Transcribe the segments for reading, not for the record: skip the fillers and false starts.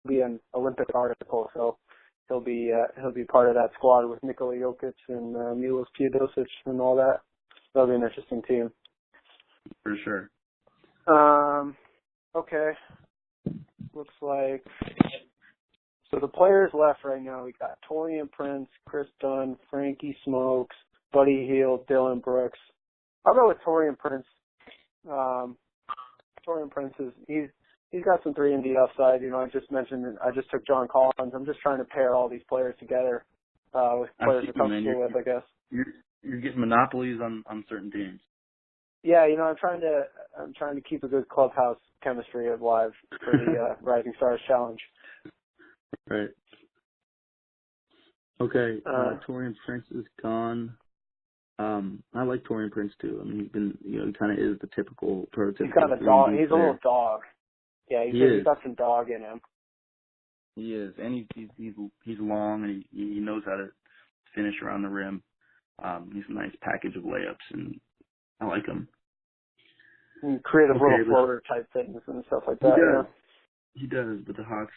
be an Olympic article, so he'll be part of that squad with Nikola Jokic and Milos Teodosic and all that. That'll be an interesting team. For sure. Okay. Looks like so the players left right now. We got Taurean Prince, Kris Dunn, Frankie Smokes, Buddy Hield, Dillon Brooks. I'll go with Taurean Prince. Taurean Prince he's got some 3-and-D upside. I just took John Collins. I'm just trying to pair all these players together with players we're comfortable with, I guess. You're getting monopolies on certain teams. Yeah, I'm trying to keep a good clubhouse chemistry alive for the Rising Stars Challenge. Right. Okay. Taurean Prince is gone. I like Taurean Prince too. I mean, he's been, he kind of is the typical prototypical. He's got a dog. He's a little dog. Yeah, he's got some dog in him. He is, and he's long, and he knows how to finish around the rim. He's a nice package of layups, and I like him. And creative little floater type things and stuff like that. He does, but the Hawks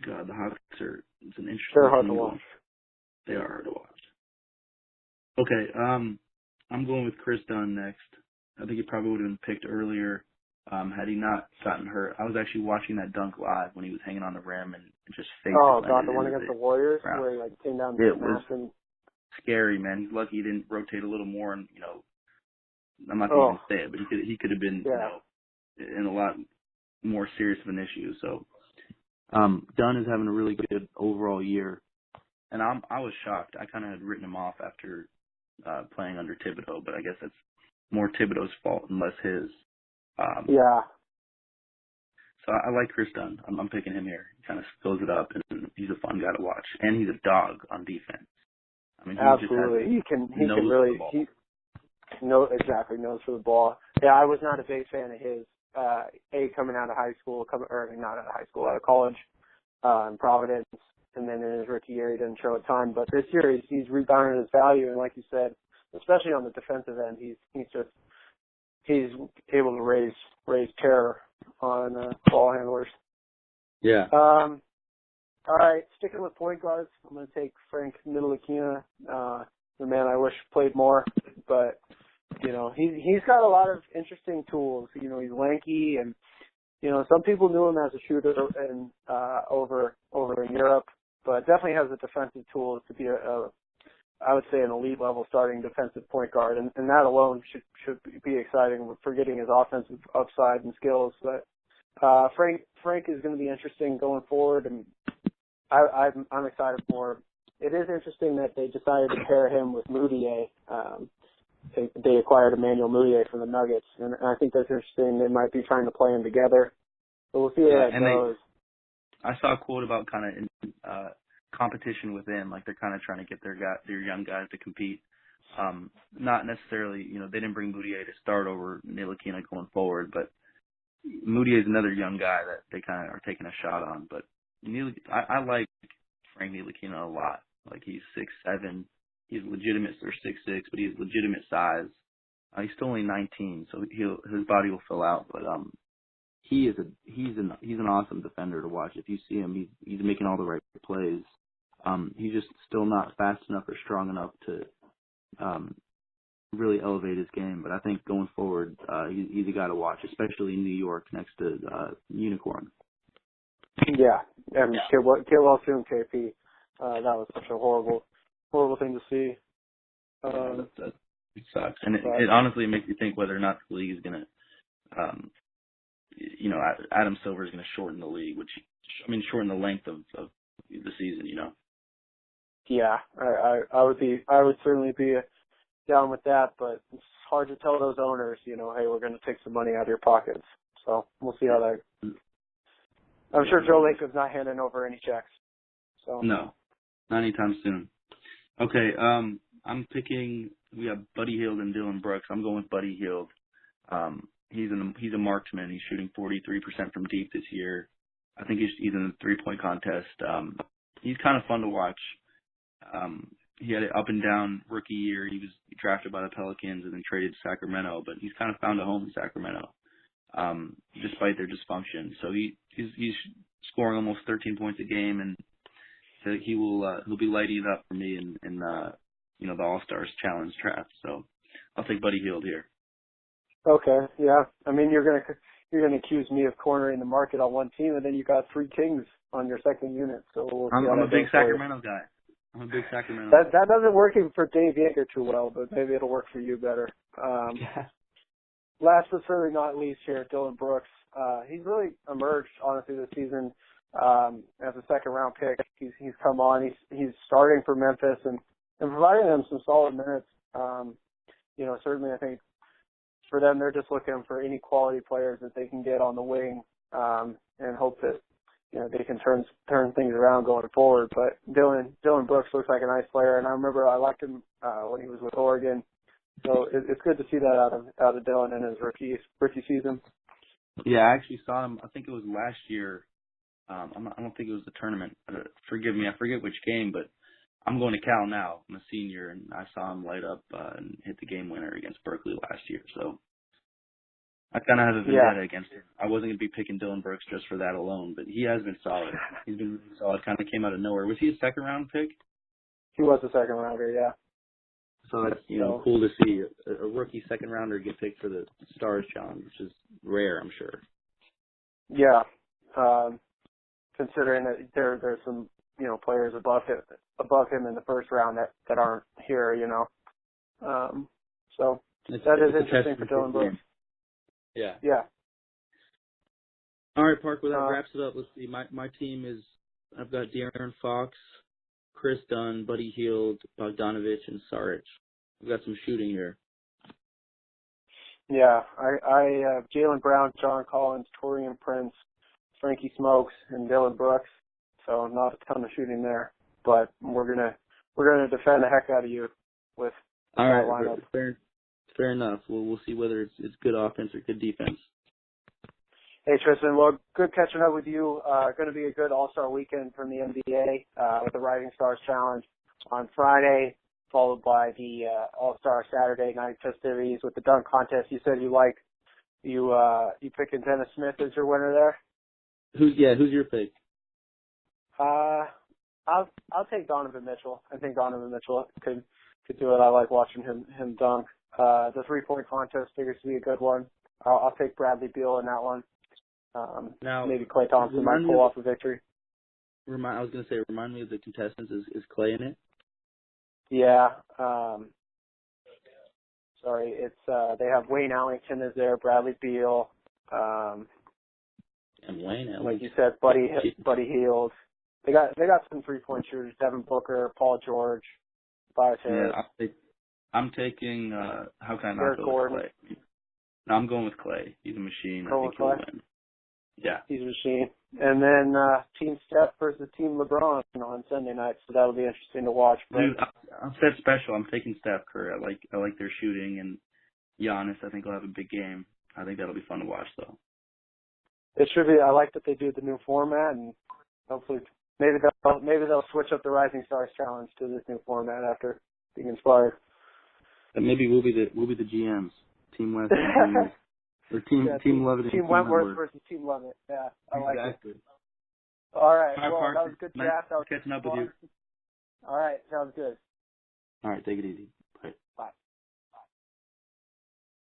are, it's an interesting. They're hard to watch. They are hard to watch. Okay, I'm going with Kris Dunn next. I think he probably would have been picked earlier had he not gotten hurt. I was actually watching that dunk live when he was hanging on the rim and just face. Oh God, the one against the Warriors where he came down. It was scary, man. He's lucky he didn't rotate a little more, and I'm not going to say it, but he could have been in a lot more serious of an issue. So Dunn is having a really good overall year, and I was shocked. I kind of had written him off after playing under Thibodeau, but I guess that's more Thibodeau's fault and less his. So I like Kris Dunn. I'm picking him here. He kind of fills it up, and he's a fun guy to watch. And he's a dog on defense. I mean, absolutely. He can really knows for the ball. Yeah, I was not a big fan of his. Coming out of high school, out of college in Providence, and then in his rookie year he didn't show a ton. But this year he's rebounded his value, and like you said, especially on the defensive end, he's able to raise terror on ball handlers. Yeah. All right, sticking with point guards, I'm going to take Frank Ntilikina, the man I wish played more, but he's got a lot of interesting tools. He's lanky, and some people knew him as a shooter and over in Europe, but definitely has the defensive tools to be I would say an elite level starting defensive point guard, and that alone should be exciting. Forgetting his offensive upside and skills, but Frank is going to be interesting going forward, and I'm excited for him. It is interesting that they decided to pair him with Moutier. They acquired Emmanuel Moutier from the Nuggets, and I think that's interesting. They might be trying to play them together, but we'll see where that goes. I saw a quote about kind of competition within, like they're kind of trying to get their young guys to compete. Not necessarily, they didn't bring Moutier to start over Ntilikina going forward, but Moutier is another young guy that they kind of are taking a shot on. But I like Frank Ntilikina a lot. Like he's 6'7". He's legitimate for 6'6", but he's legitimate size. He's still only 19, so his body will fill out. But he's an awesome defender to watch. If you see him, he's making all the right plays. He's just still not fast enough or strong enough to really elevate his game. But I think going forward, he's a guy to watch, especially in New York next to Unicorn. Yeah, and get well soon, KP. That was such a horrible thing to see. That sucks, and it honestly makes you think whether or not the league is going to, Adam Silver is going to shorten the league, shorten the length of the season. Yeah, I would certainly be down with that, but it's hard to tell those owners, hey, we're going to take some money out of your pockets. So we'll see how that. I'm sure Joe Lakev's not handing over any checks. So no, not anytime soon. Okay, I'm picking. We have Buddy Hield and Dillon Brooks. I'm going with Buddy Hield. He's a marksman. He's shooting 43% from deep this year. I think he's in the 3-point contest. He's kind of fun to watch. He had an up and down rookie year. He was drafted by the Pelicans and then traded to Sacramento, but he's kind of found a home in Sacramento. despite their dysfunction. So he's scoring almost 13 points a game, and so he'll be lighting it up for me in the All-Stars Challenge draft. So I'll take Buddy Hield here. Okay, yeah. I mean, you're gonna accuse me of cornering the market on one team, and then you got 3 Kings on your second unit. So we'll see I'm how a big Sacramento guy. I'm a big Sacramento. That doesn't work for Dave Yeager too well, but maybe it'll work for you better. Yeah. Last but certainly not least here, Dillon Brooks. He's really emerged, honestly, this season as a second-round pick. He's come on. He's starting for Memphis and providing them some solid minutes. Certainly I think for them, they're just looking for any quality players that they can get on the wing and hope that they can turn things around going forward. But Dillon Brooks looks like a nice player, and I remember I liked him when he was with Oregon. So it's good to see that out of Dillon in his rookie season. Yeah, I actually saw him. I think it was last year. I don't think it was the tournament. Forgive me, I forget which game, but I'm going to Cal now. I'm a senior, and I saw him light up and hit the game winner against Berkeley last year. So I kind of have a vendetta against him. I wasn't going to be picking Dillon Brooks just for that alone, but he has been solid. He's been really solid. Kind of came out of nowhere. Was he a second-round pick? He was a second-rounder, yeah. So that's cool to see a rookie second-rounder get picked for the Stars Challenge, which is rare, I'm sure. Yeah, considering that there's some players above him in the first round that aren't here, So that is interesting for Dillon Brooks. Yeah. Yeah. All right, Park. Well, that wraps it up. Let's see. My team is I've got De'Aaron Fox, Kris Dunn, Buddy Hield, Bogdanovich, and Saric. We've got some shooting here. Yeah, I have Jaylen Brown, John Collins, Taurean Prince, Frankie Smokes, and Dillon Brooks. So not a ton of shooting there, but we're gonna defend the heck out of you with all that right. lineup. Fair enough. We'll see whether it's good offense or good defense. Hey Tristan, well, good catching up with you. Going to be a good All-Star weekend from the NBA with the Rising Stars Challenge on Friday, followed by the All-Star Saturday night festivities with the dunk contest. You said you picking Dennis Smith as your winner there. Who's your pick? I'll take Donovan Mitchell. I think Donovan Mitchell could do it. I like watching him dunk. The 3-point contest figures to be a good one. I'll take Bradley Beal in that one. Now, maybe Klay Thompson might pull off a victory. I was going to say, remind me of the contestants. Is Klay in it? Yeah. Sorry, it's they have Wayne Ellington is there, Bradley Beal, and Wayne Ellington. like you said, Buddy Hield. They got some 3-point shooters: Devin Booker, Paul George, Tobias Harris. Yeah, I'm taking. How can I not Eric go Gordon. with Klay? No, I'm going with Klay. He's a machine. Go I think with he'll Klay? win. Yeah. He's a machine. And then Team Steph versus Team LeBron on Sunday night, so that'll be interesting to watch. But Dude, I'm Steph special. I'm taking Steph Curry. I like their shooting, and Giannis, I think, will have a big game. I think that'll be fun to watch, though. it should be. I like that they do the new format, and hopefully maybe they'll switch up the Rising Stars Challenge to this new format after being inspired. And maybe we'll be the GMs, Team West and Team or Team Levitt. Team Wentworth versus Team Levitt. Yeah, I like it. All right. Well, Parker. that was a good chat. Nice catching up with you. All right. Sounds good. All right. Take it easy.